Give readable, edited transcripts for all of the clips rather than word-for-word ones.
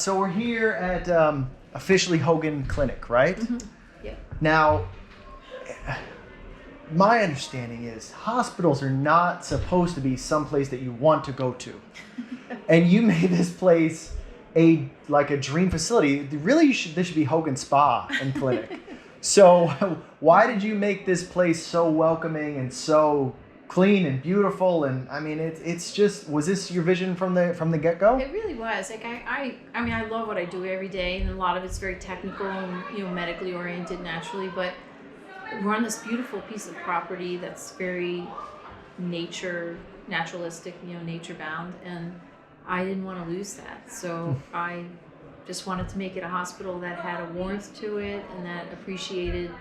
So we're here at officially Hogan Clinic, right? Mm-hmm. Yeah. Now, my understanding is hospitals are not supposed to be someplace that you want to go to. And you made this place like a dream facility. Really, this should be Hogan Spa and Clinic. So why did you make this place so welcoming and so clean and beautiful? And I mean, it's just, was this your vision from the get-go? It really was. Like I mean, I love what I do every day, and a lot of it's very technical and medically oriented naturally. But we're on this beautiful piece of property that's very naturalistic, nature bound, and I didn't want to lose that. So I just wanted to make it a hospital that had a warmth to it and that appreciated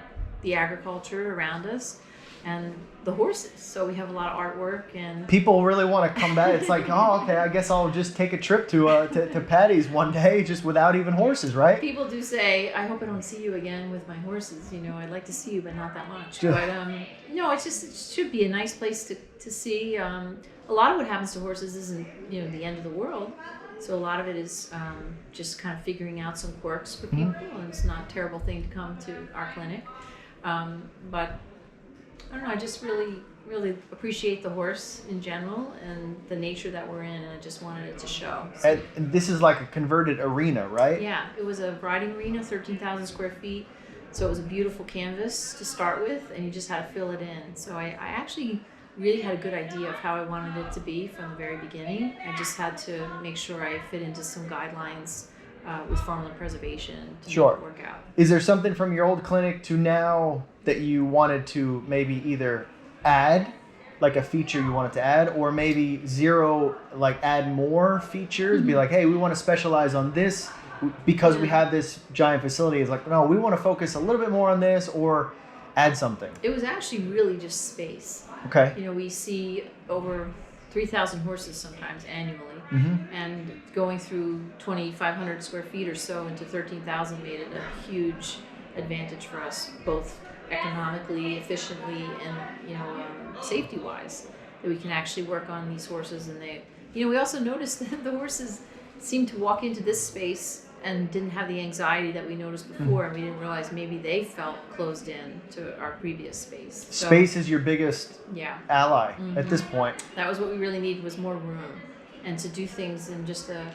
the agriculture around us and the horses. So we have a lot of artwork, and people really want to come back. It's like, oh, okay, I guess I'll just take a trip to Patty's one day just without even horses, right? People do say, I hope I don't see you again with my horses. I'd like to see you, but not that much. Yeah. But no, it should be a nice place to see. A lot of what happens to horses isn't the end of the world. So a lot of it is just kind of figuring out some quirks for people, and it's not a terrible thing to come to our clinic. But I don't know, I just really appreciate the horse in general and the nature that we're in, and I just wanted it to show. So, And this is like a converted arena, right? yeah, it was a riding arena, 13,000 square feet. So it was a beautiful canvas to start with, and you just had to fill it in. So I actually really had a good idea of how I wanted it to be from the very beginning. I just had to make sure I fit into some guidelines with farmland preservation to Sure. make it work out. Is there something from your old clinic to now that you wanted to maybe either add, like a feature you wanted to add, or maybe add more features? Be like, hey, we want to specialize on this because we have this giant facility. It's like, no, we want to focus a little bit more on this, or add something. It was actually really just space. Okay. We see over 3,000 horses sometimes annually, and going through 2,500 square feet or so into 13,000 made it a huge advantage for us, both economically, efficiently, and safety-wise, that we can actually work on these horses. And we also noticed that the horses seemed to walk into this space and didn't have the anxiety that we noticed before, and we didn't realize maybe they felt closed in to our previous space. Space is your biggest ally at this point. That was what we really needed, was more room, and to do things in just a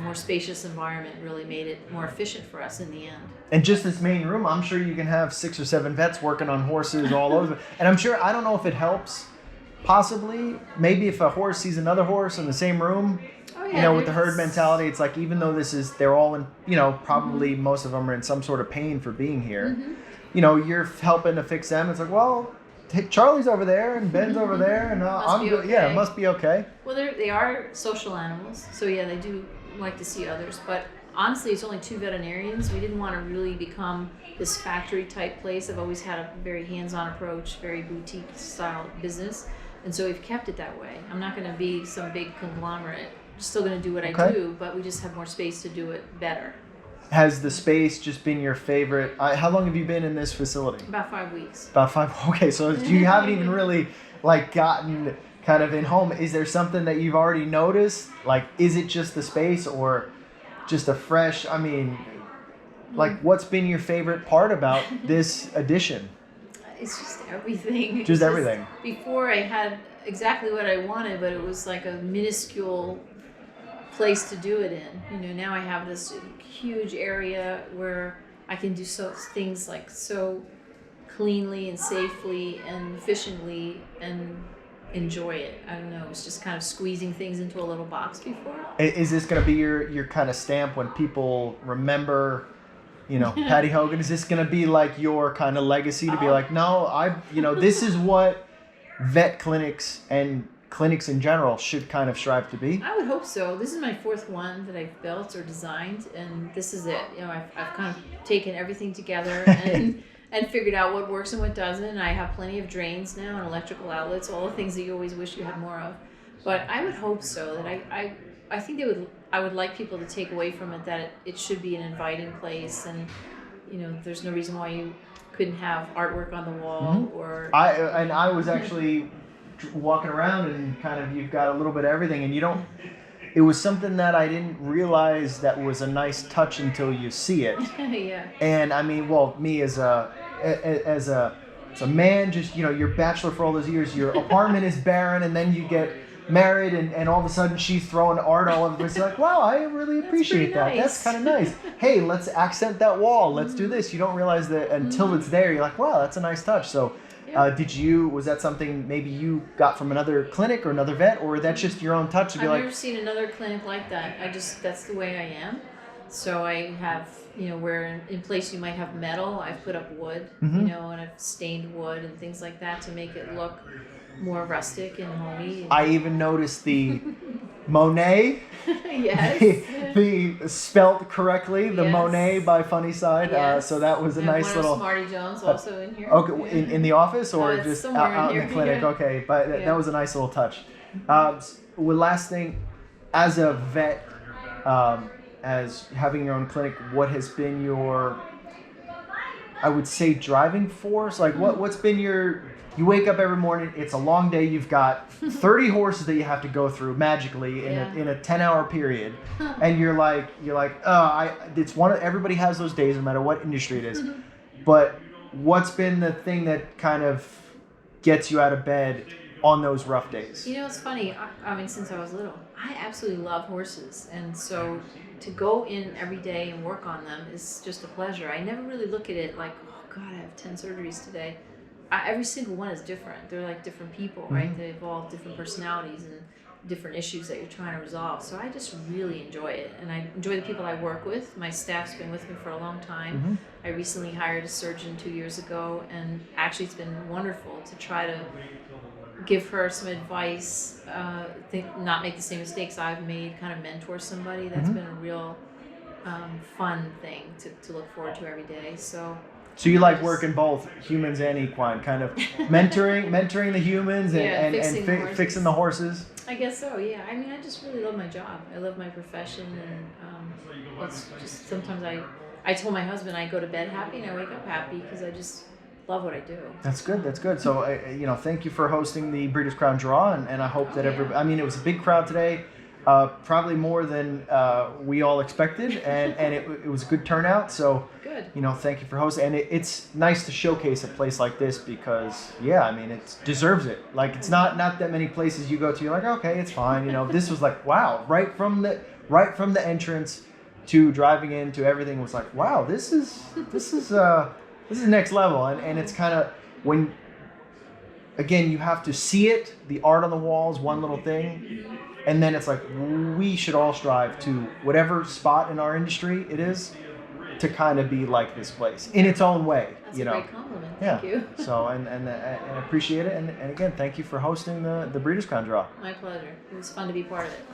more spacious environment really made it more efficient for us in the end. And just this main room, I'm sure you can have 6 or 7 vets working on horses all over. And I'm sure, I don't know if it helps, possibly, maybe if a horse sees another horse in the same room. With the herd mentality, it's like, even though they're all in, probably most of them are in some sort of pain for being here. You're helping to fix them. It's like, well, Charlie's over there and Ben's over there, and I'm good. Okay. Yeah, it must be okay. Well, they are social animals, so yeah, they do like to see others. But honestly, it's only 2 veterinarians. We didn't want to really become this factory type place. I've always had a very hands-on approach, very boutique style business, and so we've kept it that way. I'm not going to be some big conglomerate. Still going to do what I do, but we just have more space to do it better. Has the space just been your favorite? How long have you been in this facility? About 5 weeks. About 5. Okay, so you haven't even really gotten kind of in home. Is there something that you've already noticed? Like, is it just the space, or just a fresh? I mean, what's been your favorite part about this addition? It's just everything. Just everything. Before I had exactly what I wanted, but it was like a minuscule place to do it in. Now I have this huge area where I can do things like so cleanly and safely and efficiently and enjoy it. I don't know. It's just kind of squeezing things into a little box before. Is this going to be your kind of stamp when people remember, Patty Hogan? Is this going to be like your kind of legacy to be like, no, this is what vet clinics and clinics in general should kind of strive to be? I would hope so. This is my 4th one that I've built or designed, and this is it. I've kind of taken everything together and figured out what works and what doesn't. I have plenty of drains now and electrical outlets, all the things that you always wish you had more of. But I would hope so. That I think I would like people to take away from it that it should be an inviting place, and there's no reason why you couldn't have artwork on the wall or. I was actually walking around, and kind of you've got a little bit of everything, and you don't. it was something that I didn't realize that was a nice touch until you see it. Yeah. And I mean, well, me as a man, just, you know, you're bachelor for all those years, your apartment is barren, and then you get married, and all of a sudden she's throwing art all over the place. You're like, wow, I really appreciate that. Nice. That's kind of nice. Hey, let's accent that wall. Let's do this. You don't realize that until it's there. You're like, wow, that's a nice touch. So was that something maybe you got from another clinic or another vet, or that's just your own touch to be I've like? never seen another clinic like that. That's the way I am. So I have, you know, where in place you might have metal, I've put up wood, you know, and I've stained wood and things like that to make it look more rustic and homey. I even noticed the Monet. Yes. the spelt correctly, the Yes. Monet by Funny Side. Yes. So that was a And nice one little. of Smarty Jones also in here. Okay, in the office or It's just somewhere out in here. the clinic? Yeah. Okay, but that was a nice little touch. Well, last thing, as a vet, as having your own clinic, what has been your, I would say, driving force? Like, what's been your? You wake up every morning. It's a long day. You've got 30 horses that you have to go through magically in a 10-hour period, and you're like, it's one of, everybody has those days no matter what industry it is. But what's been the thing that kind of gets you out of bed on those rough days? You know, it's funny. I mean, since I was little, I absolutely love horses, and so to go in every day and work on them is just a pleasure. I never really look at it like, oh God, I have 10 surgeries today. Every single one is different. They're like different people, right? They evolve different personalities and different issues that you're trying to resolve. So I just really enjoy it, and I enjoy the people I work with. My staff's been with me for a long time. I recently hired a surgeon 2 years ago, and actually it's been wonderful to try to give her some advice, not make the same mistakes I've made, kind of mentor somebody. That's been a real fun thing to look forward to every day. So you like working both humans and equine, kind of mentoring the humans and fixing the horses? I guess so, yeah. I mean, I just really love my job. I love my profession, and it's just sometimes I told my husband I go to bed happy and I wake up happy because I just love what I do. That's good. So, thank you for hosting the Breeders' Crown Draw, and I hope that I mean, it was a big crowd today. Probably more than we all expected, and it was a good turnout. So, good. Thank you for hosting. And it's nice to showcase a place like this because, I mean, it deserves it. Like, it's not that many places you go to, you're like, okay, it's fine. This was like, wow, right from the entrance to driving into everything was like, wow, this is next level. And it's kind of when. Again, you have to see it. The art on the walls, one little thing. And then it's like, we should all strive to whatever spot in our industry it is to kind of be like this place in its own way. That's a great compliment. Yeah. Thank you. So, and I appreciate it. And again, thank you for hosting the Breeders' Crown Draw. My pleasure. It was fun to be part of it.